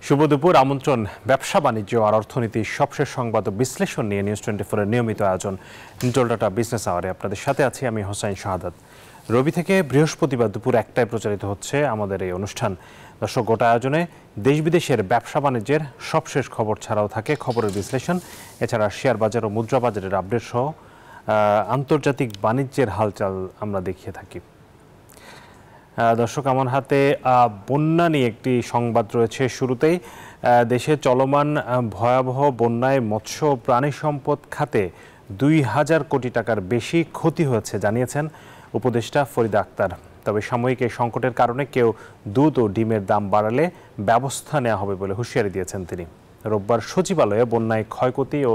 শুভ দুপুর। আমন্ত্রণ ব্যবসা বাণিজ্য আর অর্থনীতির সবশেষ সংবাদ ও বিশ্লেষণ নিয়ে নিউজ 24 এর নিয়মিত আয়োজন ইন্টল ডাটা বিজনেস আওয়ারে আপনাদের সাথে আছি আমি হোসাইন শাহাদাত। রবি থেকে বৃহস্পতিবার দুপুর 1টায় প্রচারিত হচ্ছে আমাদের এই অনুষ্ঠান। দর্শক, গোটা আয়োজনে দেশ বিদেশের ব্যবসা বাণিজ্যের সবশেষ খবর ছাড়াও থাকে খবরের বিশ্লেষণ, এছাড়া শেয়ার বাজার ও মুদ্রা বাজারের আপডেট সহ আন্তর্জাতিক বাণিজ্যের হালচাল আমরা দেখিয়ে থাকি। দর্শক, আমার হাতে বন্যা নিয়ে একটি সংবাদ রয়েছে। শুরুতেই দেশে চলমান ভয়াবহ বন্যায় মৎস্য প্রাণী সম্পদ খাতে 2000 কোটি টাকার বেশি ক্ষতি হয়েছে জানিয়েছেন উপদেষ্টা ফরিদা আক্তার। তবে সাময়িক এই সংকটের কারণে কেউ দুধ ও ডিমের দাম বাড়ালে ব্যবস্থা নেওয়া হবে বলে হুঁশিয়ারি দিয়েছেন তিনি। রোববার সচিবালয়ে বন্যায় ক্ষয়ক্ষতি ও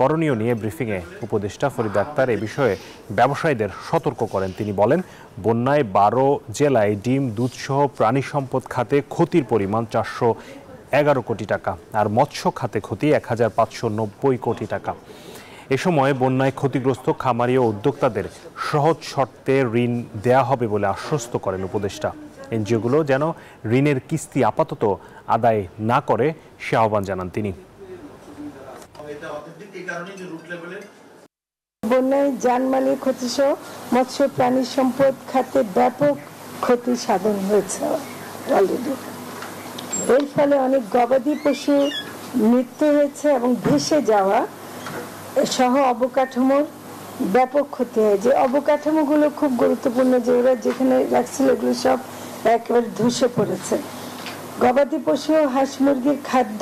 করণীয় নিয়ে ব্রিফিংয়ে উপদেষ্টা ফরিদা আক্তার এ বিষয়ে ব্যবসায়ীদের সতর্ক করেন। তিনি বলেন, বন্যায় 12 জেলায় ডিম দুধসহ প্রাণী সম্পদ খাতে ক্ষতির পরিমাণ 411 কোটি টাকা আর মৎস্য খাতে ক্ষতি 1590 কোটি টাকা। এ সময় বন্যায় ক্ষতিগ্রস্ত খামারি ও উদ্যোক্তাদের সহজ শর্তে ঋণ দেয়া হবে বলে আশ্বস্ত করেন উপদেষ্টা। এনজিওগুলো যেন ঋণের কিস্তি আপাতত আদায় না করে সে আহ্বান জানান তিনি। বন্যায় জানমালের ক্ষতিসহ মৎস্য প্রাণী সম্পদ খাতে ব্যাপক ক্ষতি সাধন হয়েছে অলরেডি। এর ফলে অনেক গবাদি পশু মৃত্যু হয়েছে এবং ভেসে যাওয়া সহ অবকাঠামোর ব্যাপক ক্ষতি হয়। যে অবকাঠামোগুলো খুব গুরুত্বপূর্ণ, যে ওরা যেখানে রাখছিল এগুলো সব একেবারে ধসে পড়েছে। গবাদি পশু, হাঁস মুরগির খাদ্য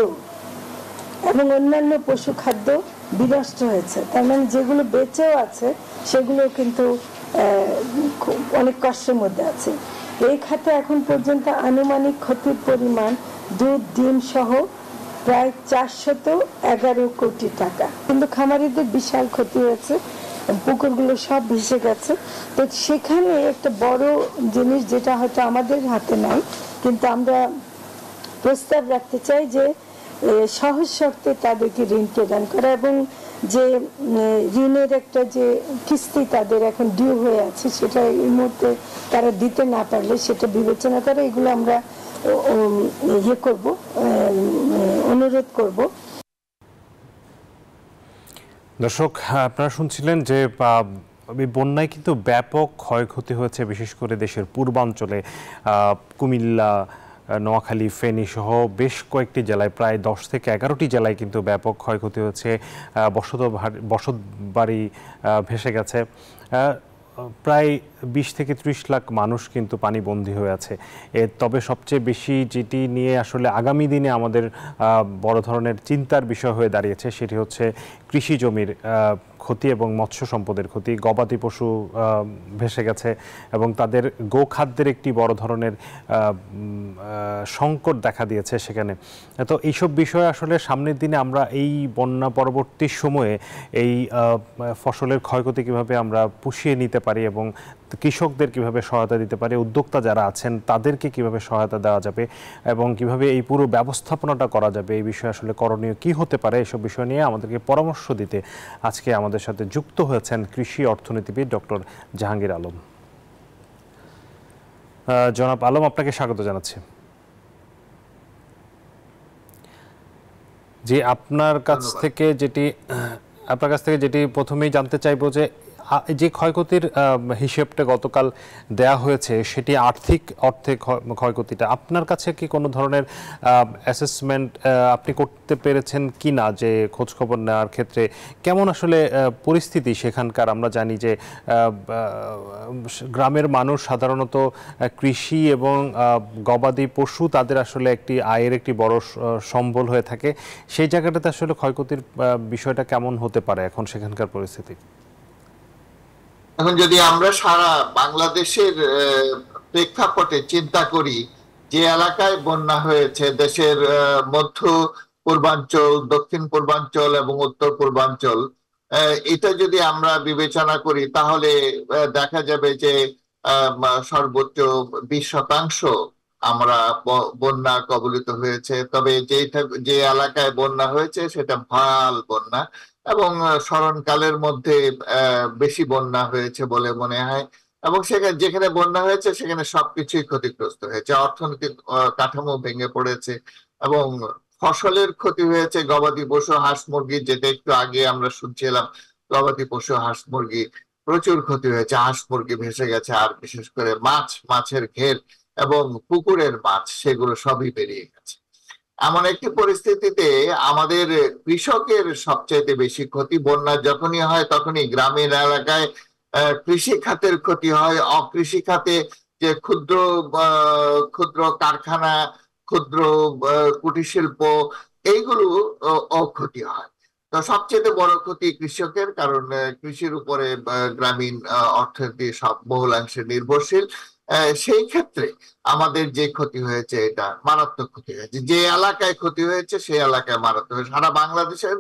এবং অন্যান্য পশু খাদ্য বিনষ্ট হয়েছে। তার মানে যেগুলো বেঁচেও আছে সেগুলো কিন্তু অনেক কষ্টের মধ্যে আছে। এই খাতে এখন পর্যন্ত আনুমানিক ক্ষতির পরিমাণ দুধ ডিম সহ প্রায় 411 কোটি টাকা। কিন্তু খামারিদের বিশাল ক্ষতি হয়েছে, পুকুরগুলো সব ভেসে গেছে। তো সেখানে একটা বড় জিনিস যেটা হয়তো আমাদের হাতে নাই, কিন্তু আমরা প্রস্তাব রাখতে চাই যে সহজ শর্তে তাদেরকে ঋণ প্রদান করা এবং যে ঋণের একটা যে কিস্তি তাদের এখন ডিউ হয়ে আছে সেটা এই মুহূর্তে তারা দিতে না পারলে সেটা বিবেচনা করে এগুলো আমরা অনুরোধ করব। দর্শক, আপনারা শুনছিলেন যে বন্যায় কিন্তু ব্যাপক ক্ষয়ক্ষতি হয়েছে, বিশেষ করে দেশের পূর্বাঞ্চলে কুমিল্লা, নোয়াখালী, ফেনী সহ বেশ কয়েকটি জেলায় প্রায় 10 থেকে 11টি জেলায় কিন্তু ব্যাপক ক্ষয়ক্ষতি হয়েছে। বসতবাড়ি ভেসে গেছে। প্রায় 20 থেকে 30 লাখ মানুষ কিন্তু পানিবন্দী হয়ে আছে। তবে সবচেয়ে বেশি যেটি নিয়ে আসলে আগামী দিনে আমাদের বড় ধরনের চিন্তার বিষয় হয়ে দাঁড়িয়েছে সেটি হচ্ছে কৃষি জমির ক্ষতি এবং মৎস্য সম্পদের ক্ষতি। গবাদি পশু ভেসে গেছে এবং তাদের গোখাদ্যের একটি বড় ধরনের সংকট দেখা দিয়েছে সেখানে। তো এইসব বিষয় আসলে সামনের দিনে আমরা এই বন্যা পরবর্তী সময়ে এই ফসলের ক্ষয়ক্ষতি কিভাবে আমরা পুষিয়ে নিতে পারি এবং কৃষকদের কিভাবে সহায়তা দিতে পারে, উদ্যোক্তা যারা আছেন তাদেরকে কিভাবে সহায়তা দেওয়া যাবে এবং কিভাবে এই পুরো ব্যবস্থাপনাটা করা যাবে, এই বিষয়ে আসলে করণীয় কি হতে পারে, এসব বিষয় নিয়ে আমাদেরকে পরামর্শ দিতে আজকে আমাদের সাথে যুক্ত হয়েছেন কৃষি অর্থনীতিবিদ ডক্টর জাহাঙ্গীর আলম। জনাব আলম, আপনাকে স্বাগত জানাচ্ছি। জি, আপনার কাছ থেকে যেটি প্রথমেই জানতে চাইবো যে ক্ষয়ক্ষতির হিসেবটা গতকাল দেয়া হয়েছে সেটি আর্থিক অর্থে ক্ষয়ক্ষতিটা আপনার কাছে কি কোনো ধরনের অ্যাসেসমেন্ট আপনি করতে পেরেছেন কি না, যে খোঁজখবর নেওয়ার ক্ষেত্রে কেমন আসলে পরিস্থিতি সেখানকার? আমরা জানি যে গ্রামের মানুষ সাধারণত কৃষি এবং গবাদি পশু তাদের আসলে একটি আয়ের একটি বড় সম্বল হয়ে থাকে। সেই জায়গাটাতে আসলে ক্ষয়ক্ষতির বিষয়টা কেমন হতে পারে এখন সেখানকার পরিস্থিতি? এখন যদি আমরা সারা বাংলাদেশের প্রেক্ষাপটে চিন্তা করি, যে এলাকায় বন্যা হয়েছে দেশের মধ্য পূর্বাঞ্চল, দক্ষিণ পূর্বাঞ্চল এবং উত্তর পূর্বাঞ্চল, এটা যদি আমরা বিবেচনা করি তাহলে দেখা যাবে যে সর্বোচ্চ 20% আমরা বন্যা কবলিত হয়েছে। তবে যে এলাকায় বন্যা হয়েছে সেটা ভাল বন্যা এবং স্মরণকালের মধ্যে বেশি বন্যা হয়েছে বলে মনে হয়। এবং যেখানে বন্যা হয়েছে সেখানে সবকিছুই ক্ষতিগ্রস্ত হয়েছে, অর্থনৈতিক কাঠামো ভেঙে পড়েছে, এবং ফসলের ক্ষতি হয়েছে, গবাদি পশু, হাঁস মুরগি, যেটা একটু আগে আমরা শুনছিলাম, গবাদি পশু হাঁস মুরগি প্রচুর ক্ষতি হয়েছে, হাঁস মুরগি ভেসে গেছে, আর বিশেষ করে মাছের ঘের এবং পুকুরের মাছ সেগুলো সবই বেরিয়ে গেছে। এমন একটি পরিস্থিতিতে আমাদের কৃষকের সবচাইতে বেশি ক্ষতি। বন্যা যখনই হয় তখনই গ্রামীণ এলাকায় কৃষি খাতের ক্ষতি হয়, অকৃষি খাতে যে ক্ষুদ্র ক্ষুদ্র কারখানা, ক্ষুদ্র কুটির শিল্প, এইগুলো ক্ষতি হয়। তো সবচেয়ে বড় ক্ষতি কৃষকের, কারণ কৃষির উপরে গ্রামীণ অর্থনীতি সব বহুলাংশে নির্ভরশীল। সেই ক্ষেত্রে আমাদের যে ক্ষতি হয়েছে এটা মারাত্মক ক্ষতি হয়েছে। যে এলাকায় ক্ষতি হয়েছে সেই এলাকায় মারাত্মক হয়েছে। সারা বাংলাদেশের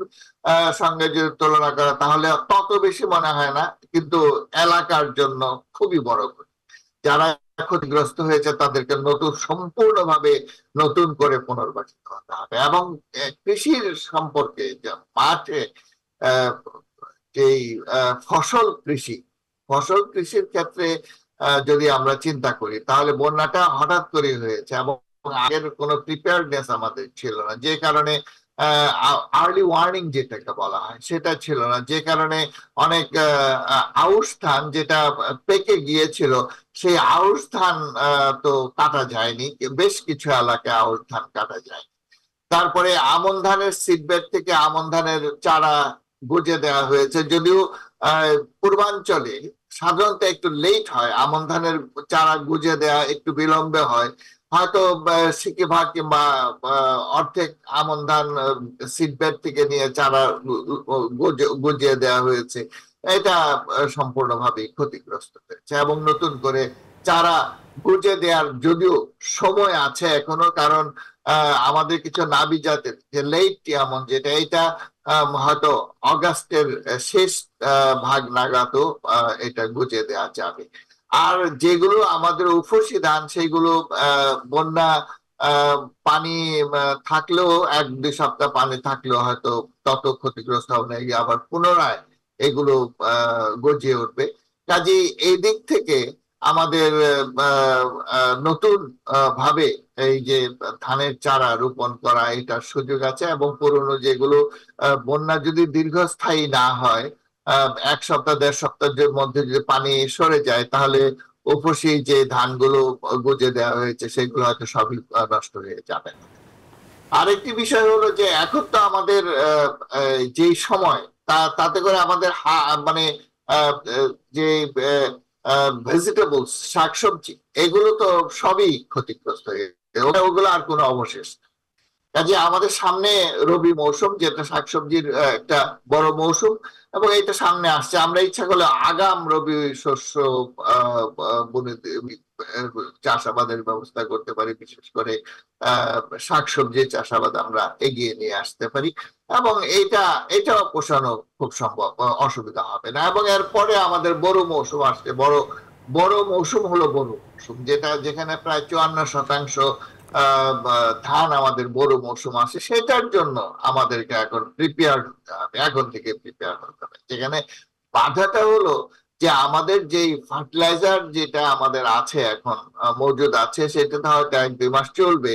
সঙ্গে যদি তুলনা করা তাহলে তত বেশি মনে হয় না, কিন্তু এলাকার জন্য খুবই বড় ক্ষতি। যারা ক্ষতিগ্রস্ত হয়েছে তাদেরকে সম্পূর্ণভাবে নতুন করে পুনর্বাসিত হতে হবে। এবং কৃষির সম্পর্কে মাঠে যেই ফসল কৃষির ক্ষেত্রে যদি আমরা চিন্তা করি তাহলে বন্যাটা হঠাৎ করে হয়েছে এবং আগের কোনো প্রিপেয়ারনেস আমাদের ছিল না, যে কারণে আর্লি ওয়ার্নিং যেটাকে বলা হয় সেটা ছিল না, যে কারণে অনেক আউশ ধান যেটা পেকে গিয়েছিল সেই আউশ ধান তো কাটা যায়নি, বেশ কিছু এলাকায় আউশ ধান কাটা যায়। তারপরে আমন ধানের সিডবেড থেকে আমন ধানের চারা গুজে দেওয়া হয়েছে, যদিও পূর্বাঞ্চলে সাধারণত একটু লেট হয়, আমন ধানের চারা গুজে দেওয়া একটু বিলম্বে হয়, হয়তো সিকিভাগ কিংবা অর্ধেক আমন ধান সিডবেড থেকে নিয়ে চারা গুজিয়ে দেওয়া হয়েছে। এটা সম্পূর্ণভাবে ক্ষতিগ্রস্ত হয়েছে এবং নতুন করে চারা গুজে দেওয়ার যদিও সময় আছে এখনো, কারণ আমাদের কিছু নাবি জাতের যে লেট টিয়ামন যেটা, এটা হয়তো অগাস্টের শেষ ভাগ নাগাদও এটা গুজে দেওয়া যাবে। আর যেগুলো আমাদের উফসি ধান সেগুলো বন্যা পানি থাকলেও 1-2 সপ্তাহ পানি থাকলেও হয়তো তত ক্ষতিগ্রস্ত হবে না, আবার পুনরায় এগুলো গজিয়ে উঠবে। কাজেই এই দিক থেকে আমাদের নতুন ভাবে এই যে ধানের চারা রোপণ করা এটার সুযোগ আছে, এবং পুরনো যেগুলো বন্যা যদি দীর্ঘস্থায়ী না হয়, 1 সপ্তাহ 1.5 সপ্তাহের মধ্যে যদি পানি সরে যায় তাহলে উপসী যে ধানগুলো গুজে দেওয়া হয়েছে সেগুলো হয়তো সবই নষ্ট হয়ে যাবে। আরেকটি বিষয় হলো যে এখন তো আমাদের যে সময় তাতে করে আমাদের মানে যে ভেজিটেবলস, শাকসবজি, এগুলো তো সবই ক্ষতিগ্রস্ত হয়ে গেছে, ওগুলো আর কোনো অবশেষ। কাজে আমাদের সামনে রবি মৌসুম, যেটা শাকসবজির একটা বড় মৌসুম, এবং এটা সামনে আসছে। আমরা ইচ্ছা করলে আগাম রবি শস্য বুনে চাষাবাদের ব্যবস্থা করতে পারি, বিশেষ করে শাকসবজি চাষাবাদ আমরা এগিয়ে নিয়ে আসতে পারি, এবং এটা পোষানো খুব সম্ভব, অসুবিধা হবে না। এবং এরপরে আমাদের বড় মৌসুম আসছে। বড় মৌসুম হলো বড় মৌসুম, যেখানে প্রায় 54% ধান আমাদের বড় মৌসুম আসে। সেটার জন্য আমাদেরকে এখন প্রিপেয়ার হতে হবে, এখন থেকে প্রিপেয়ার হতে হবে। যেখানে বাধাটা হলো যে আমাদের যে ফার্টিলাইজার যেটা আমাদের আছে এখন মজুদ আছে, সেটাতে হয়তো 1-2 মাস চলবে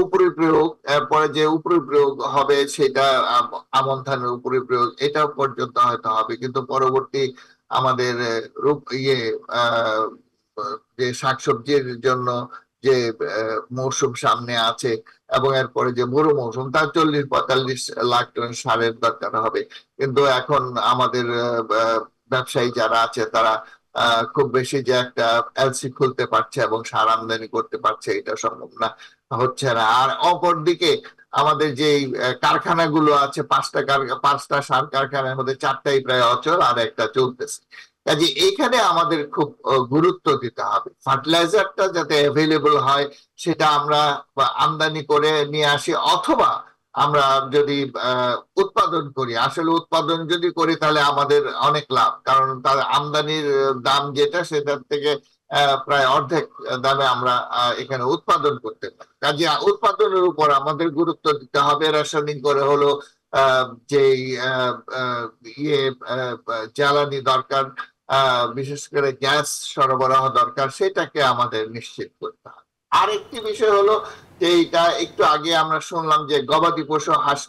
উপরি প্রয়োগ, এরপরে যে উপরি প্রয়োগ হবে সেটা আমন ধানের উপরি প্রয়োগ, এটা পর্যন্ত হয়তো হবে, কিন্তু পরবর্তী আমাদের যে শাকসবজির জন্য যে মৌসুম সামনে আছে এবং এরপরে যে বড় মৌসুম, তার 40-45 লাখ টন সারের দরকার হবে। কিন্তু এখন আমাদের ব্যবসায়ী যারা আছে তারা খুব বেশি যে একটা এলসি খুলতে পারছে এবং সার আমদানি করতে পারছে, এটা সম্ভব না, হচ্ছে না। আর অপরদিকে আমাদের যে কারখানাগুলো আছে, 5টা সার কারখানার মধ্যে 4টাই প্রায় অচল আর একটা চলতেছে। কাজে এইখানে আমাদের খুব গুরুত্ব দিতে হবে, ফার্টিলাইজারটা যাতে অ্যাভেলেবল হয় সেটা আমরা আমদানি করে নিয়ে আসি, অথবা আমরা যদি উৎপাদন করি। আসলে উৎপাদন যদি করি তাহলে আমাদের অনেক লাভ, কারণ তার আমদানির দাম যেটা সেটার থেকে প্রায় অর্ধেক দামে আমরা এখানে উৎপাদন করতে পারি। কাজে উৎপাদনের উপর আমাদের গুরুত্ব দিতে হবে। রেশনিং করে হলো যে জ্বালানি দরকার, বিশেষ করে গ্যাস সরবরাহ দরকার, সেটাকে আমাদের নিশ্চিত করতে হবে। আরেকটি বিষয় হলো এইটা একটু আগে আমরা শুনলাম যে গবাদি পশু হাঁস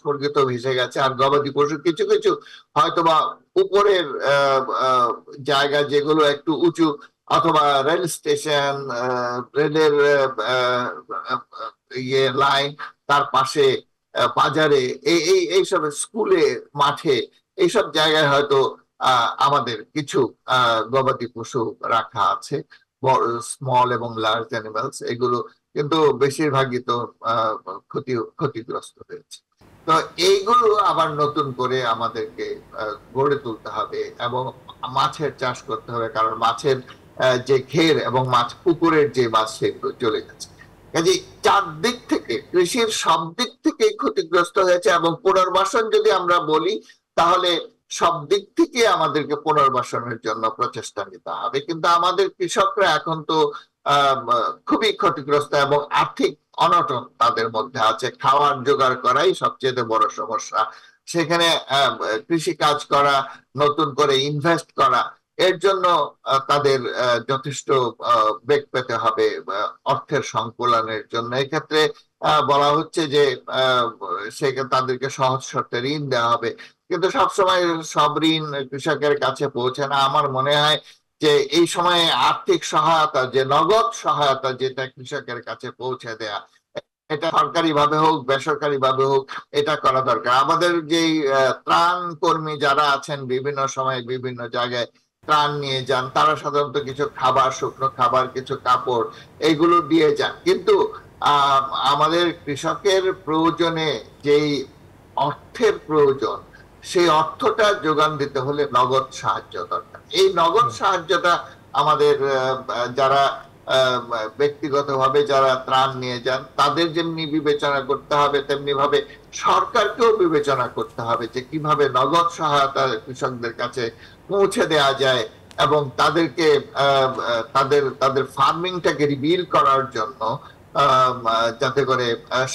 মুরগি তো ভেসে গেছে, আর গবাদি পশু কিছু কিছু হয়তোবা উপরের জায়গা যেগুলো একটু উঁচু, অথবা রেল স্টেশন, রেলের ইয়ে লাইন, তার পাশে বাজারে, এইসব স্কুলে, মাঠে, এইসব জায়গায় হয়তো আমাদের কিছু গবাদি পশু রাখা আছে, স্মল এবং লার্জ অ্যানিমালস এগুলো, কিন্তু বেশিরভাগই তো ক্ষতিগ্রস্ত হয়েছে। তো এইগুলো আবার নতুন করে আমাদেরকে গড়ে তুলতে হবে এবং মাছের চাষ করতে হবে, কারণ মাছের যে ঘের এবং মাছ পুকুরের যে মাছ সেগুলো চলে গেছে। কাজে চারদিক থেকে, কৃষির সব দিক থেকে ক্ষতিগ্রস্ত হয়েছে, এবং পুনর্বাসন যদি আমরা বলি তাহলে সব দিক থেকে আমাদেরকে পুনর্বাসনের জন্য প্রচেষ্টা নিতে হবে। কিন্তু আমাদের কৃষকরা এখন তো খুবই ক্ষতিগ্রস্ত এবং আর্থিক অনটন তাদের মধ্যে আছে। খাওয়ার জোগাড় করাই সবচেয়ে বড় সমস্যা। সেখানে কৃষি কাজ করা, নতুন করে ইনভেস্ট করা, এর জন্য তাদের যথেষ্ট বেগ পেতে হবে অর্থের সংকুলনের জন্য। এক্ষেত্রে বলা হচ্ছে যে সেখানে তাদেরকে সহজ শর্তে ঋণ দেওয়া হবে, কিন্তু সবসময় সব ঋণ কৃষকের কাছে পৌঁছে না। আমার মনে হয় যে এই সময়ে আর্থিক সহায়তা, যে নগদ সহায়তা, যেটা কৃষকের কাছে পৌঁছে দেয়া, এটা সরকারি ভাবে হোক বেসরকারি ভাবে হোক, এটা করা দরকার। আমাদের যে ত্রাণ কর্মী যারা আছেন বিভিন্ন সময় বিভিন্ন জায়গায় ত্রাণ নিয়ে যান, তারা সাধারণত কিছু খাবার, শুকনো খাবার, কিছু কাপড়, এইগুলো দিয়ে যান, কিন্তু আমাদের কৃষকের প্রয়োজনে যেই অর্থের প্রয়োজন, সেই অর্থটা যোগান দিতে হলে নগদ সাহায্য দরকার। এই নগদ সাহায্যটা আমাদের যারা ব্যক্তিগতভাবে যারা ত্রাণ নিয়ে যান তাদের যেমনি বিবেচনা করতে হবে, তেমনি ভাবে সরকারকেও বিবেচনা করতে হবে যে কিভাবে নগদ সহায়তা কৃষকদের কাছে পৌঁছে দেওয়া যায়, এবং তাদেরকে তাদের ফার্মিংটাকে রিবিল করার জন্য যাতে করে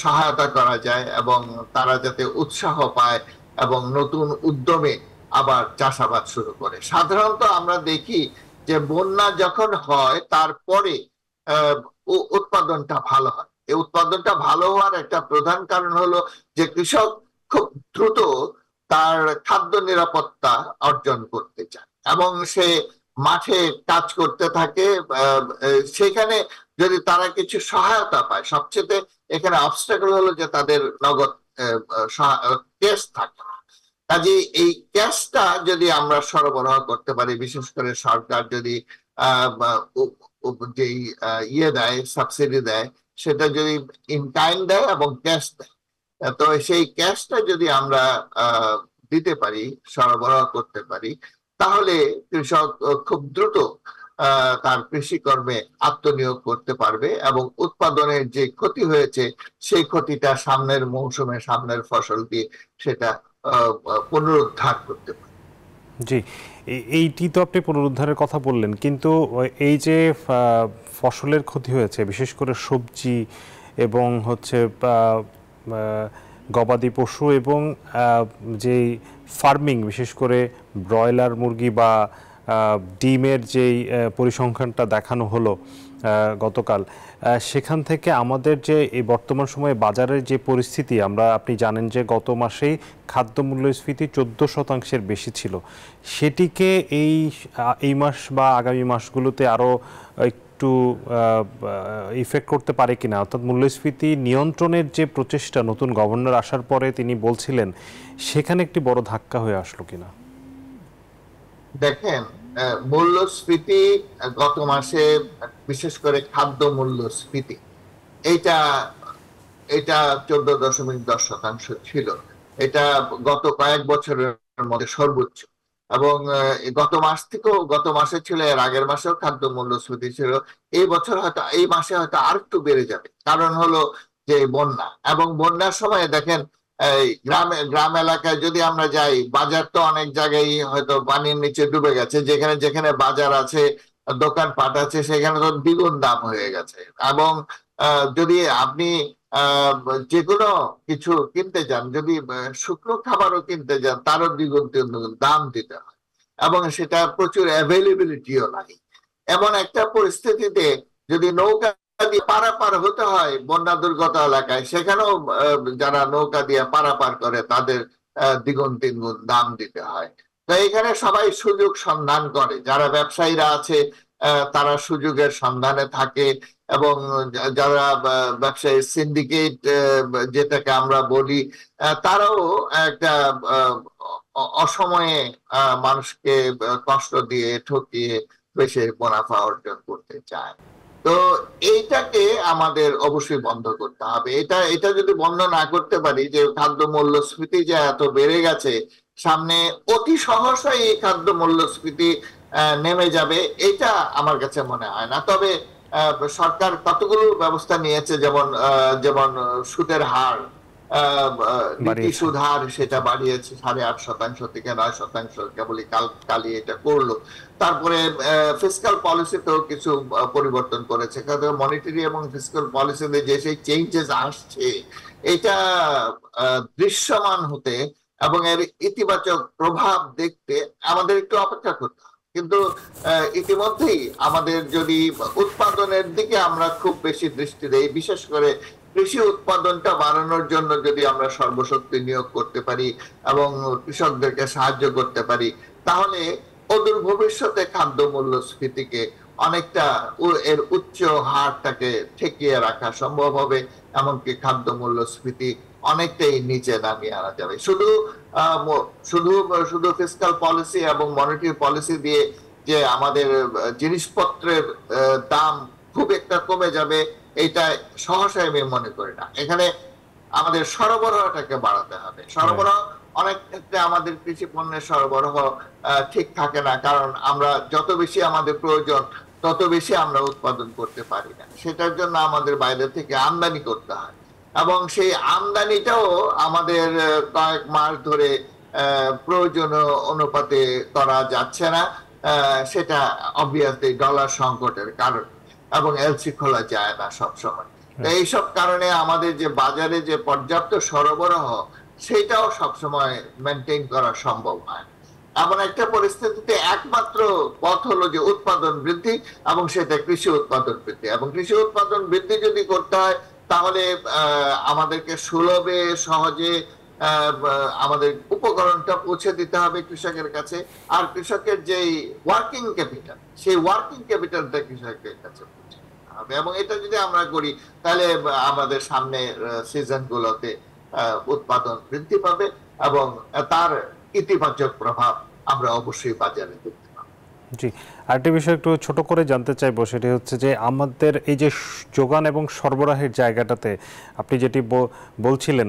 সহায়তা করা যায়, এবং তারা যাতে উৎসাহ পায় এবং নতুন উদ্যমে আবার চাষাবাদ শুরু করে। সাধারণত আমরা দেখি যে বন্যা যখন হয় তারপরে উৎপাদনটা ভালো হয়। এই উৎপাদনটা ভালো হওয়ার একটা প্রধান কারণ হলো যে কৃষক খুব দ্রুত তার খাদ্য নিরাপত্তা অর্জন করতে চায় এবং সে মাঠে কাজ করতে থাকে। সেখানে যদি তারা কিছু সহায়তা পায়, সবচেয়ে এখানে অবস্টাকল হলো যে তাদের নগদ ক্যাশ থাকে না। কাজে এই ক্যাশটা যদি আমরা সরবরাহ করতে পারি, বিশেষ করে সরকার যদি যেই ইয়ে দেয়, সাবসিডি দেয়, সেটা যদি ইন কাইন্ড দেয় এবং ক্যাশ দেয়, তো সেই ক্যাশটা যদি আমরা দিতে পারি, সরবরাহ করতে পারি, তাহলে কৃষক খুব দ্রুত তার কৃষিকর্মে আত্মনিয়োগ করতে পারবে এবং উৎপাদনের যে ক্ষতি হয়েছে সেই ক্ষতিটা সামনের মৌসুমে, সামনের ফসল দিয়ে সেটা পুনরুদ্ধার করতে পারে। জি, এইটি তো আপনি পুনরুদ্ধারের কথা বললেন, কিন্তু এই যে ফসলের ক্ষতি হয়েছে, বিশেষ করে সবজি এবং হচ্ছে গবাদি পশু এবং যেই ফার্মিং, বিশেষ করে ব্রয়লার মুরগি বা ডিমের যেই পরিসংখ্যানটা দেখানো হলো গতকাল, সেখান থেকে আমাদের যে এই বর্তমান সময়ে বাজারের যে পরিস্থিতি, আপনি জানেন যে গত মাসেই খাদ্য মূল্যস্ফীতি 14% বেশি ছিল। সেটিকে এই মাস বা আগামী মাসগুলোতে আরও একটু ইফেক্ট করতে পারে কিনা, অর্থাৎ মূল্যস্ফীতি নিয়ন্ত্রণের যে প্রচেষ্টা নতুন গভর্নর আসার পরে তিনি বলছিলেন, সেখানে একটি বড় ধাক্কা হয়ে আসলো কিনা? দেখেন, মূল্যস্ফীতি গত মাসে, বিশেষ করে খাদ্য মূল্যস্ফীতি, এটা 14.10% ছিল। এটা গত কয়েক বছরের মধ্যে সর্বোচ্চ, এবং গত মাসে ছিল, এর আগের মাসেও খাদ্য মূল্যস্ফীতি ছিল। এই বছর হয়তো, এই মাসে হয়তো আর একটু বেড়ে যাবে, কারণ হলো যে বন্যা, এবং বন্যার সময় দেখেন গ্রাম এলাকায় যদি আমরা যাই, বাজার তো অনেক জায়গায় হয়তো পানির নিচে ডুবে গেছে, যেখানে যেখানে বাজার আছে, দোকানপাট আছে, সেখানে তো দ্বিগুণ দাম হয়ে গেছে। এবং যদি আপনি যেগুলো কিছু কিনতে যান, যদি শুকনো খাবারও কিনতে যান, তারও দ্বিগুণ দাম দিতে হয়, এবং সেটা প্রচুর অ্যাভেলেবিলিটিও নাই। এমন একটা পরিস্থিতিতে যদি নৌকা দিয়ে পারাপার হতে হয় বন্যা দুর্গত এলাকায়, সেখানেও যারা নৌকা দিয়ে পারাপার করে তাদের দ্বিগুণ তিনগুণ দাম দিতে হয়। তো এখানে সবাই সুযোগ সন্ধান করে, যারা ব্যবসায়ীরা আছে তারা সুযোগের সন্ধানে থাকে, এবং যারা ব্যবসায়ী সিন্ডিকেট যেটাকে আমরা বলি, তারাও একটা অসময়ে মানুষকে কষ্ট দিয়ে ঠকিয়ে বেশি মুনাফা অর্জন করতে চায়। তো এইটাকে আমাদের অবশ্যই বন্ধ করতে হবে। এটা যদি বন্ধ না করতে পারি, যে খাদ্য মূল্যস্ফীতি যে এত বেড়ে গেছে, সামনে অতি সহসাই এই খাদ্য মূল্যস্ফীতি নেমে যাবে, এটা আমার কাছে মনে হয় না। তবে সরকার কতগুলো ব্যবস্থা নিয়েছে, যেমন যেমন সুদের হার, নীতি সুদ হার সেটা বাড়িয়েছে 8.5% থেকে 9%, কেবলই কালই এটা করলো। তারপরে ফিসকাল পলিসিতেও কিছু পরিবর্তন করেছে, কারণ মনিটারি এবং ফিসকাল পলিসিতে যে সেই চেঞ্জেস আসছে, এটা দৃশ্যমান হতে এবং এর ইতিবাচক প্রভাব দেখতে আমাদের একটু অপেক্ষা করতে হবে। কিন্তু ইতিমধ্যেই আমাদের যদি উৎপাদনের দিকে আমরা খুব বেশি দৃষ্টি দেই, বিশেষ করে কৃষি উৎপাদনটা বাড়ানোর জন্য যদি আমরা সর্বশক্তি নিয়োগ করতে পারি এবং কৃষকদেরকে সাহায্য করতে পারি, তাহলে অদূর ভবিষ্যতে খাদ্য মূল্যস্ফীতিকে অনেকটা এর উচ্চ হারটাকে ঠেকিয়ে রাখা সম্ভব হবে, এমনকি খাদ্য মূল্যস্ফীতি অনেকটাই নিচে নামিয়ে আনা যাবে। শুধু শুধু ফিসকাল পলিসি এবং মনিটারি পলিসি দিয়ে যে আমাদের জিনিসপত্রের দাম খুব একটা কমে যাবে, এটা সহসাই আমি মনে করি না। এখানে আমাদের সরবরাহটাকে বাড়াতে হবে। সরবরাহ অনেক ক্ষেত্রে আমাদের কৃষি পণ্যের সরবরাহ ঠিক থাকে না, কারণ আমরা যত বেশি আমাদের প্রয়োজন তত বেশি আমরা উৎপাদন করতে পারি না। সেটার জন্য আমাদের বাইরে থেকে আমদানি করতে হয়, এবং সেই আমদানিটাও আমাদের কয়েক মাস ধরে প্রয়োজন অনুপাতে করা যাচ্ছে না। সেটা অবভিয়াসলি ডলার সংকটের কারণ, এবং এলসি খোলা যায় না সবসময়। এইসব কারণে আমাদের যে বাজারে যে পর্যাপ্ত সরবরাহ, সেটাও সবসময় মেনটেন করা সম্ভব হয়। এমন একটা পরিস্থিতিতে একমাত্র পথ হলো যে উৎপাদন বৃদ্ধি, এবং সেটা কৃষি উৎপাদন বৃদ্ধি। এবং কৃষি উৎপাদন বৃদ্ধি যদি করতে হয়, তাহলে আমাদেরকে সুলভে সহজে আমাদের উপকরণটা পৌঁছে দিতে হবে কৃষকের কাছে, আর কৃষকের যে ওয়ার্কিং ক্যাপিটাল, সেই ওয়ার্কিং ক্যাপিটালটা কৃষকের কাছে পৌঁছে দিতে হবে। এবং এটা যদি আমরা করি, তাহলে আমাদের সামনে সিজন গুলোতে উৎপাদন বৃদ্ধি পাবে, এবং তার ইতিবাচক প্রভাব আমরা অবশ্যই বাজারে দেখতে পাবো। জি, আরেকটি বিষয় একটু ছোট করে জানতে চাইবো, সেটি হচ্ছে যে আমাদের এই যে যোগান এবং সরবরাহের জায়গাটাতে আপনি যেটি বলছিলেন,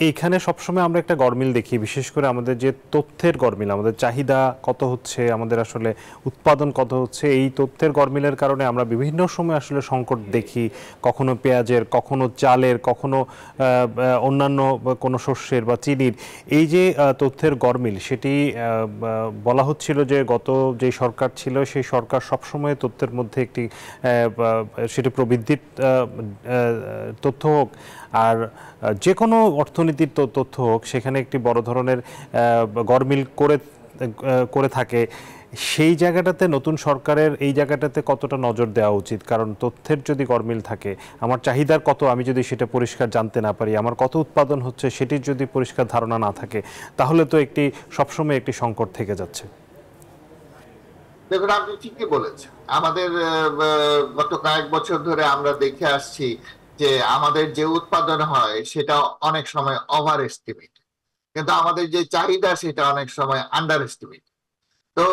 এইখানে সবসময় আমরা একটা গরমিল দেখি, বিশেষ করে আমাদের যে তথ্যের গরমিল, আমাদের চাহিদা কত হচ্ছে, আমাদের আসলে উৎপাদন কত হচ্ছে, এই তথ্যের গরমিলের কারণে আমরা বিভিন্ন সময় আসলে সংকট দেখি, কখনো পেঁয়াজের, কখনো চালের, কখনো অন্যান্য কোনো শস্যের বা চিনির। এই যে তথ্যের গরমিল, সেটি বলা হচ্ছিল যে গত যে সরকার ছিল, সেই সরকার সবসময় তথ্যের মধ্যে একটি সেটি প্রবৃদ্ধির তথ্য হোক আর যে কোনো অর্থনীতির তথ্য হোক, সেখানে একটি বড় ধরনের গরমিল করে থাকে। সেই জায়গাটাতে নতুন সরকারের এই জায়গাটাতে কতটা নজর দেওয়া উচিত? কারণ তথ্যের যদি গরমিল থাকে, আমার চাহিদার কত আমি যদি সেটা পরিষ্কার জানতে না পারি, আমার কত উৎপাদন হচ্ছে সেটির যদি পরিষ্কার ধারণা না থাকে, তাহলে তো একটি সবসময় একটি সংকট থেকে যাচ্ছে। দেখুন, আপনি ঠিকই বলেছেন। আমাদের গত কয়েক বছর ধরে আমরা দেখে আসছি যে আমাদের যে উৎপাদন হয় সেটা অনেক সময় ওভার এস্টিমেট, কিন্তু আমাদের যে চাহিদা সেটা অনেক সময় আন্ডার এস্টিমেট। তো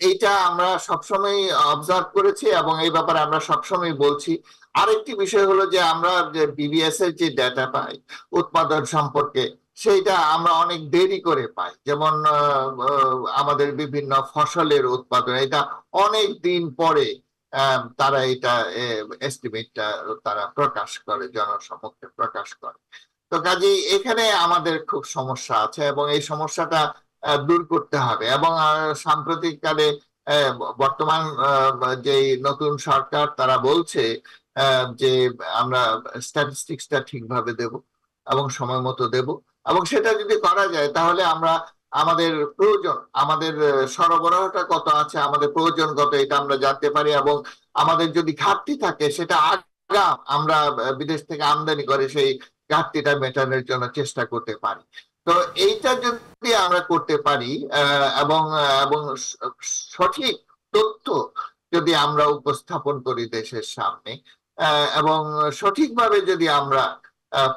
এইটা আমরা সবসময় অবজার্ভ করেছি, এবং এই ব্যাপারে আমরা সবসময় বলছি। আরেকটি বিষয় হলো যে আমরা যে বিবিএস এর যে ডেটা পাই উৎপাদন সম্পর্কে, সেইটা আমরা অনেক দেরি করে পাই। যেমন আমাদের বিভিন্ন ফসলের উৎপাদন, এটা অনেক দিন পরে তারা এটা এস্টিমেটটা তারা প্রকাশ করে, জনসমক্ষে প্রকাশ করে। তো কাজেই এখানে আমাদের খুব সমস্যা আছে, এবং এই সমস্যাটা দূর করতে হবে। এবং সাম্প্রতিককালে বর্তমান যে নতুন সরকার, তারা বলছে যে আমরা স্ট্যাটিস্টিক্সটা ঠিকভাবে দেব এবং সময় মতো দেব, এবং সেটা যদি করা যায় তাহলে আমরা আমাদের প্রয়োজন, আমাদের সরবরাহটা কত আছে, আমাদের প্রয়োজন কত, এটা আমরা জানতে পারি। এবং আমাদের যদি ঘাটতি থাকে সেটা আগাম আমরা বিদেশ থেকে আমদানি করে সেই ঘাটতিটা মেটানোর জন্য চেষ্টা করতে পারি। তো এইটা যদি আমরা করতে পারি এবং এবং সঠিক তথ্য যদি আমরা উপস্থাপন করি দেশের সামনে এবং সঠিকভাবে যদি আমরা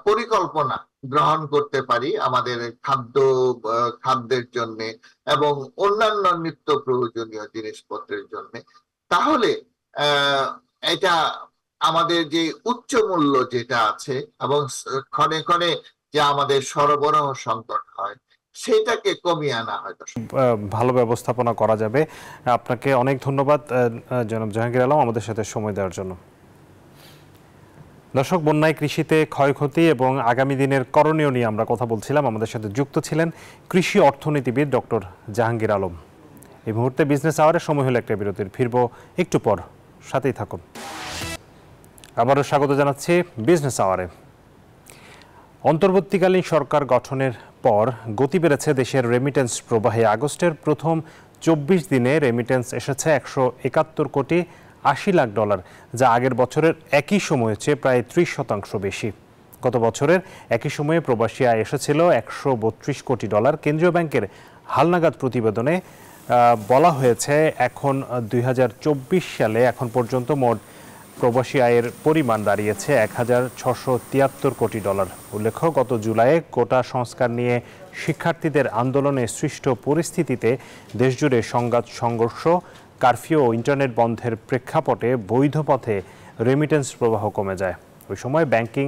পরিকল্পনা গ্রহণ করতে পারি আমাদের খাদ্যের জন্য এবং অন্যান্য নিত্য প্রয়োজনীয় জিনিসপত্রের জন্য, তাহলে এটা আমাদের যে উচ্চ মূল্য যেটা আছে এবং ক্ষণে ক্ষণে যে আমাদের সরবরাহ সংকট হয় সেটাকে কমিয়ে আনা হয়তো ভালো ব্যবস্থাপনা করা যাবে। আপনাকে অনেক ধন্যবাদ জনাব জাহাঙ্গীর আলম আমাদের সাথে সময় দেওয়ার জন্য। দর্শক, বন্যায় কৃষিতে ক্ষয়ক্ষতি এবং আগামী দিনের করণীয় নিয়ে আমরা কথা বলছিলাম। আমাদের সাথে যুক্ত ছিলেন কৃষি অর্থনীতিবিদ ডক্টর জাহাঙ্গীর আলম। এই মুহূর্তে বিজনেস আওয়ারের সময় হলো একটা বিরতির, ফিরবো একটু পর, সাথেই থাকুন। আবারও স্বাগত জানাচ্ছি বিজনেস আওয়ারে। অন্তর্বর্তীকালীন সরকার গঠনের পর গতি বেড়েছে দেশের রেমিটেন্স প্রবাহে। আগস্টের প্রথম 24 দিনে রেমিটেন্স এসেছে 171 কোটি 80 লাখ ডলার, যা আগের বছরের একই সময়ের চেয়ে প্রায় 30% বেশি। গত বছরের একই সময়ে প্রবাসী আয় এসেছিল 132 কোটি ডলার। কেন্দ্রীয় ব্যাংকের হালনাগাদ প্রতিবেদনে বলা হয়েছে এখন 2024 সালে এখন পর্যন্ত মোট প্রবাসী আয়ের পরিমাণ দাঁড়িয়েছে 1673 কোটি ডলার। উল্লেখ্য, গত জুলাইয়ে কোটা সংস্কার নিয়ে শিক্ষার্থীদের আন্দোলনে সৃষ্ট পরিস্থিতিতে দেশজুড়ে সংঘাত, সংঘর্ষ, কারফিউ ও ইন্টারনেট বন্ধের প্রেক্ষাপটে বৈধ পথে রেমিটেন্স প্রবাহ কমে যায়। ওই সময় ব্যাংকিং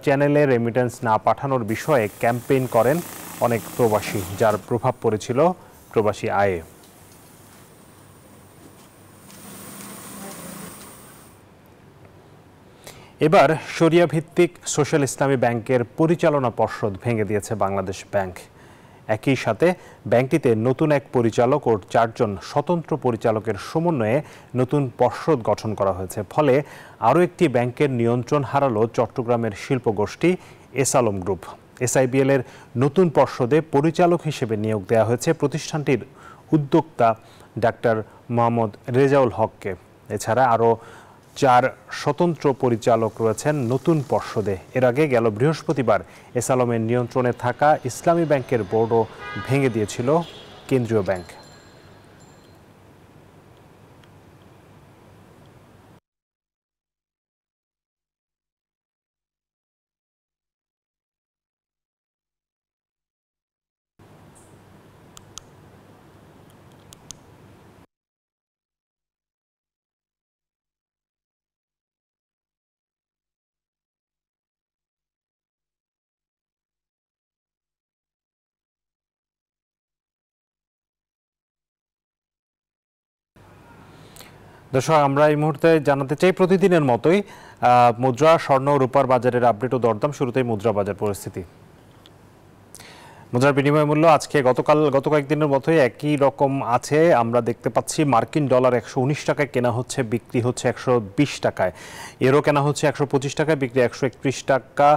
চ্যানেলে রেমিটেন্স না পাঠানোর বিষয়ে ক্যাম্পেইন করেন অনেক প্রবাসী, যার প্রভাব পড়েছিল প্রবাসী আয়ে। এবার শরিয়া ভিত্তিক সোশ্যাল ইসলামী ব্যাংকের পরিচালনা পর্ষদ ভেঙে দিয়েছে বাংলাদেশ ব্যাংক। একই সাথে ব্যাংকটিতে নতুন এক পরিচালক ও 4 জন স্বতন্ত্র পরিচালকের সমন্বয়ে নতুন পর্ষদ গঠন করা হয়েছে। ফলে আরও একটি ব্যাংকের নিয়ন্ত্রণ হারালো চট্টগ্রামের শিল্পগোষ্ঠী এসালম গ্রুপ। এসআইবিএল এর নতুন পর্ষদে পরিচালক হিসেবে নিয়োগ দেওয়া হয়েছে প্রতিষ্ঠানটির উদ্যোক্তা ডাক্তার মোহাম্মদ রেজাউল হককে। এছাড়া আরও 4 স্বতন্ত্র পরিচালক রয়েছেন নতুন পর্ষদে। এর আগে গেল বৃহস্পতিবার এসালমের নিয়ন্ত্রণে থাকা ইসলামী ব্যাংকের বোর্ডও ভেঙে দিয়েছিল কেন্দ্রীয় ব্যাংক। দর্শক, আমরা এই মুহূর্তে জানাতে চাই প্রতিদিনের মতোই মুদ্রা, স্বর্ণ, রূপার বাজারের আপডেট ও দরদাম। শুরুতেই মুদ্রা বাজার পরিস্থিতি। মুদ্রার বিনিময় মূল্য আজকে গত কয়েকদিনের মতোই একই রকম আছে। আমরা দেখতে পাচ্ছি মার্কিন ডলার 119 টাকায় কেনা হচ্ছে, বিক্রি হচ্ছে 120 টাকায়। এরও কেনা হচ্ছে 125 টাকায়, বিক্রি 131 টাকা।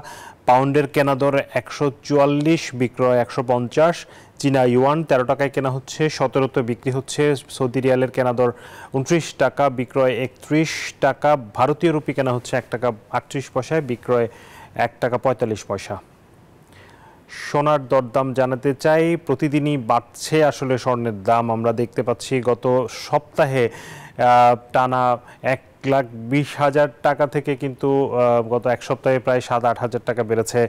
পাউন্ডের কেনা দর 144, বিক্রয় 150। চীনা ইউয়ান 13 টাকায় কেনা হচ্ছে, 17তে বিক্রি হচ্ছে। সৌদি রিয়ালের কেনা দর 29 টাকা, বিক্রয় 31 টাকা। ভারতীয় রুপি কেনা হচ্ছে 1 টাকা 38 পয়সায়, বিক্রয় 1 টাকা 45 পয়সা। সোনার দরদাম জানাতে চাই। প্রতিদিনই বাড়ছে আসলে স্বর্ণের দাম। আমরা দেখতে পাচ্ছি গত সপ্তাহে টানা 1,20,000 টাকা থেকে কিন্তু গত এক সপ্তাহে প্রায় 7-8 হাজার টাকা বেড়েছে।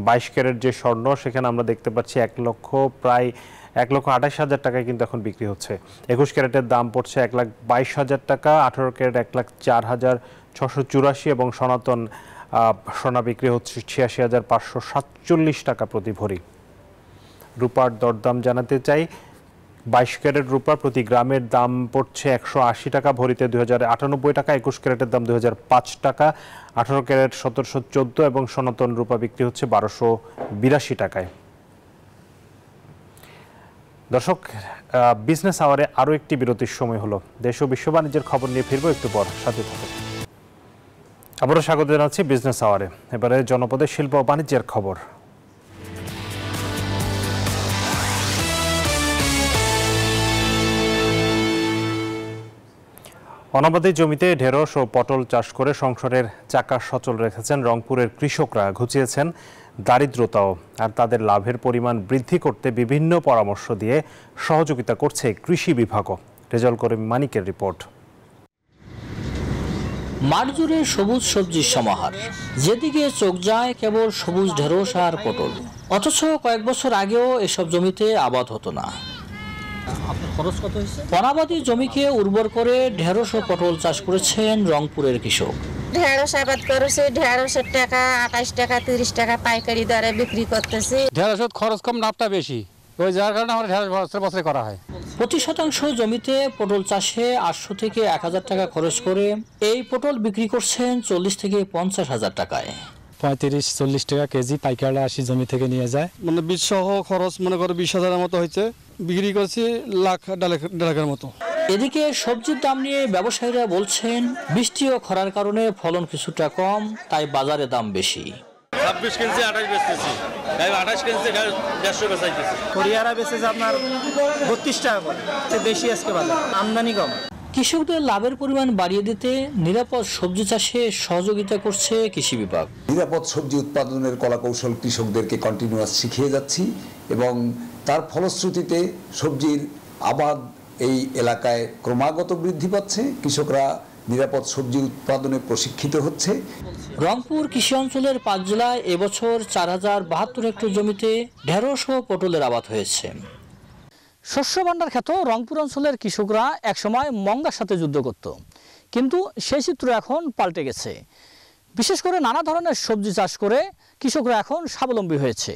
22 ক্যারেট যে স্বর্ণ, সেখানে আমরা দেখতে পাচ্ছি প্রায় 1,28,000 টাকায় কিন্তু এখন বিক্রি হচ্ছে। 21 ক্যারেটের দাম পড়ছে 1,22,000 টাকা। 18 ক্যারেট 1,04,684 এবং সনাতন সোনা বিক্রি হচ্ছে 86,547 টাকা প্রতি ভরি। রূপার দরদাম জানাতে চাই। 22 ক্যারেট রূপা প্রতি গ্রামের দাম পড়ছে 180 টাকা, ভরিতে 2098 টাকা। 21 ক্যারেটের দাম 2005 টাকা। 18 ক্যারেট 1714 এবং সনাতন রূপা বিক্রি হচ্ছে 1282 টাকায়। দর্শক, বিজনেস আওয়ারে আরও একটি বিরতির সময় হলো। দেশ ও বিশ্ব বাণিজ্যের খবর নিয়ে ফিরবো একটু পর, সাথে থাকুন। আবারও স্বাগত জানাচ্ছি বিজনেস আওয়ারে। এবারে জনপদের শিল্প ও বাণিজ্যের খবর। অনাবাদি জমিতে ঢেঁড়স ও পটল চাষ করে সংসারের চাকা সচল রেখেছেন রংপুরের কৃষকরা। ঘুচিয়েছেন দারিদ্রতাও। আর তাদের লাভের পরিমাণ বৃদ্ধি করতে বিভিন্ন পরামর্শ দিয়ে সহযোগিতা করছে কৃষি বিভাগও। রেজাউল করিম মানিকের রিপোর্ট। মাঠ জুড়ে সবুজ সবজির সমাহার, যেদিকে চোখ যায় কেবল সবুজ ঢেঁড়স আর পটল। অথচ কয়েক বছর আগেও এসব জমিতে আবাদ হতো না। অনাবাদি জমিকে উর্বর করে ঢেঁড়স ও পটল চাষ করেছেন রংপুরের কৃষক। ঢেঁড়স আবাদ করেছে, ঢেঁড়সের টাকা 28 টাকা 30 টাকা পাইকারি দরে বিক্রি করতেছি। ঢেঁড়সের খরচ কম, লাভটা বেশি, ওই যার কারণে আমরা ঢেঁড়স বছরে করা হয়। প্রতি শতাংশ জমিতে পটল চাষে 800 থেকে 1000 টাকা খরচ করে এই পটল বিক্রি করছেন 40 থেকে 50 হাজার টাকায়। 35-40 টাকা কেজি পাইকাররা আসি জমি থেকে নিয়ে যায়। মানে বীজ সহ খরচ মনে করো 20,000-এর মতো হয়েছে, বিক্রি করছি লাখের মতো। এদিকে সবজির দাম নিয়ে ব্যবসায়ীরা বলছেন, বৃষ্টি ও খরার কারণে ফলন কিছুটা কম, তাই বাজারে দাম বেশি। 26 কিনছি 28 বেচতেছি, 28 কিনছি 150 বেচাইতেছি। কোরিয়ারা বেচেছে আপনার 32 টাকা করে, বেশি আজকে বাজার, আমদানি কম। কৃষকদের লাভের পরিমাণ বাড়িয়ে দিতে নিরাপদ সবজি চাষে সহযোগিতা করছে কৃষি বিভাগ। নিরাপদ সবজি উৎপাদনের কলাকৌশল কৃষকদেরকে কন্টিনিউয়াস শিখিয়ে যাচ্ছি এবং তার ফলশ্রুতিতে সবজির আবাদ এই এলাকায় ক্রমাগত বৃদ্ধি পাচ্ছে। কৃষকরা নিরাপদ সবজি উৎপাদনে প্রশিক্ষিত হচ্ছে। রংপুর কৃষি অঞ্চলের 5 জেলায় এবছর 4072 হেক্টর জমিতে ঢেঁড়স ও পটলের আবাদ হয়েছে। শস্য ভাণ্ডার খ্যাত রংপুর অঞ্চলের কৃষকরা একসময় মন্দার সাথে যুদ্ধ করত, কিন্তু সেই চিত্র এখন পাল্টে গেছে। বিশেষ করে নানা ধরনের সবজি চাষ করে কৃষকরা এখন স্বাবলম্বী হয়েছে।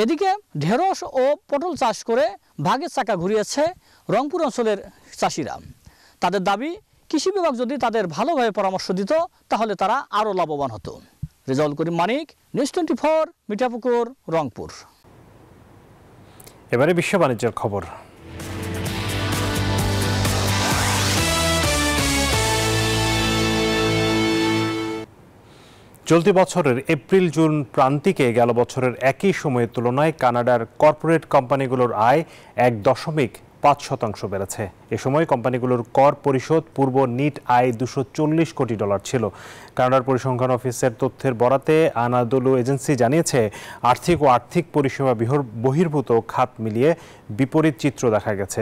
এদিকে ঢেঁড়স ও পটল চাষ করে ভাগের চাকা ঘুরিয়েছে রংপুর অঞ্চলের চাষিরা। তাদের দাবি, কৃষি বিভাগ যদি তাদের ভালোভাবে পরামর্শ দিত তাহলে তারা আরও লাভবান হতো। রেজাউল করিম মানিক, নিউজ 24, মিঠাপুকুর, রংপুর। এবারে বিশ্ব বাণিজ্যের খবর। চলতি বছরের এপ্রিল-জুন প্রান্তিকে গেল বছরের একই সময়ের তুলনায় কানাডার কর্পোরেট কোম্পানিগুলোর আয় 1.5% বেড়েছে। এ সময় কোম্পানিগুলোর কর পরিশোধ পূর্ব নিট আয় $240 কোটি ছিল। কানাডার পরিসংখ্যান অফিসের তথ্যের বরাতে আনাদোলু এজেন্সি জানিয়েছে, আর্থিক ও আর্থিক পরিষেবা বহির্ভূত খাত মিলিয়ে বিপরীত চিত্র দেখা গেছে।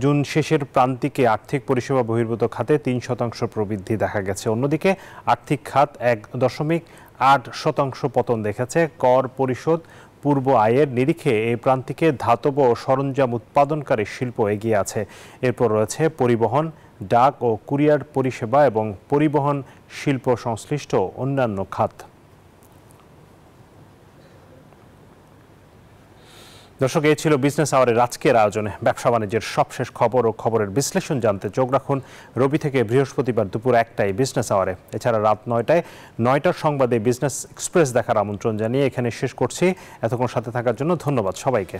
জুন শেষের প্রান্তিকে আর্থিক পরিষেবা বহির্ভূত খাতে 3% প্রবৃদ্ধি দেখা গেছে। অন্যদিকে আর্থিক খাত 1.8% পতন দেখেছে। কর পরিশোধ পূর্ব আয়ের নিরিখে এই প্রান্তিকে ধাতব ও সরঞ্জাম উৎপাদনকারী শিল্প এগিয়ে আছে। এরপর রয়েছে পরিবহন, ডাক ও কুরিয়ার পরিষেবা এবং পরিবহন শিল্প সংশ্লিষ্ট অন্যান্য খাত। দর্শক, এই ছিল বিজনেস আওয়ারের আজকের আয়োজনে। ব্যবসা বাণিজ্যের সবশেষ খবর ও খবরের বিশ্লেষণ জানতে চোখ রাখুন রবি থেকে বৃহস্পতিবার দুপুর 1টায় বিজনেস আওয়ারে। এছাড়া রাত 9টায় 9টার সংবাদে বিজনেস এক্সপ্রেস দেখার আমন্ত্রণ জানিয়ে এখানে শেষ করছি। এতক্ষণ সাথে থাকার জন্য ধন্যবাদ সবাইকে।